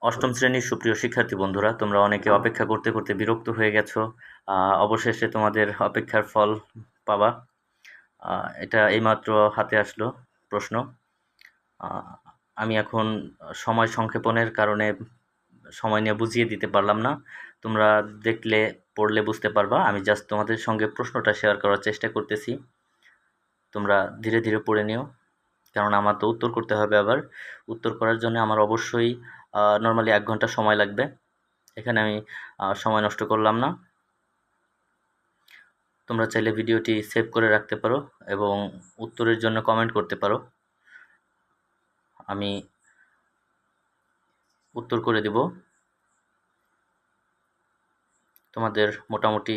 অষ্টম শ্রেণীর সুপ্রিয় শিক্ষার্থী বন্ধুরা, তোমরা অনেকে অপেক্ষা করতে করতে বিরক্ত হয়ে গেছো। অবশেষে তোমাদের অপেক্ষার ফল পাবা। এটা এইমাত্র হাতে আসলো প্রশ্ন। আমি এখন সময় সংক্ষেপণের কারণে সময় নিয়ে বুঝিয়ে দিতে পারলাম না। তোমরা দেখলে পড়লে বুঝতে পারবা। আমি জাস্ট তোমাদের সঙ্গে প্রশ্নটা শেয়ার করার চেষ্টা করতেছি। তোমরা ধীরে ধীরে পড়ে নিও, কারণ আমার তো উত্তর করতে হবে। আবার উত্তর করার জন্য আমার অবশ্যই নর্মালি 1 ঘন্টা সময় লাগবে। এখানে আমি সময় নষ্ট করলাম না। তোমরা চাইলে ভিডিওটি সেভ করে রাখতে পারো এবং উত্তরের জন্য কমেন্ট করতে পারো। আমি উত্তর করে দেব। তোমাদের মোটামুটি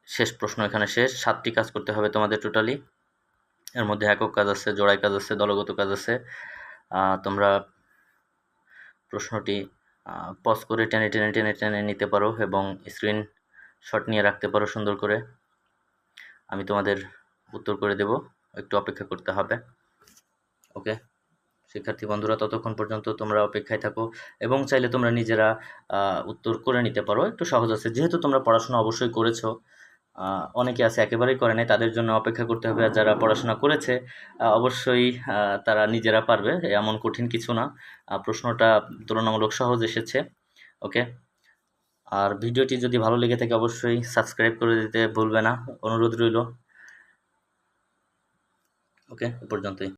শেষ প্রশ্ন এখানে শেষ। 7টি কাজ করতে হবে তোমাদের টোটালি। এর মধ্যে একক কাজ আছে, জোড়াই কাজ আছে, দলগত কাজ আছে। তোমরা প্রশ্নটি পজ করে টেনে টেনে টেনে টেনে নিতে পারো এবং স্ক্রিনশট নিয়ে রাখতে পারো সুন্দর করে। আমি তোমাদের উত্তর করে দেব, একটু অপেক্ষা করতে হবে। ওকে শিক্ষার্থী বন্ধুরা, ততক্ষণ পর্যন্ত তোমরা অপেক্ষায় থাকো এবং চাইলে তোমরা নিজেরা উত্তর করে নিতে পারো। একটু সহজ আছে, যেহেতু তোমরা পড়াশোনা অবশ্যই করেছো। অনেকে আছে একেবারেই করে নাই, তাদের জন্য অপেক্ষা করতে হবে। আর যারা পড়াশোনা করেছে অবশ্যই তারা নিজেরা পারবে, এমন কঠিন কিছু না। প্রশ্নটা তুলনামূলক সহজ এসেছে। ওকে, আর ভিডিওটি যদি ভালো লেগে থাকে অবশ্যই সাবস্ক্রাইব করে দিতে ভুলবে না, অনুরোধ রইল। ওকে, এ পর্যন্তই।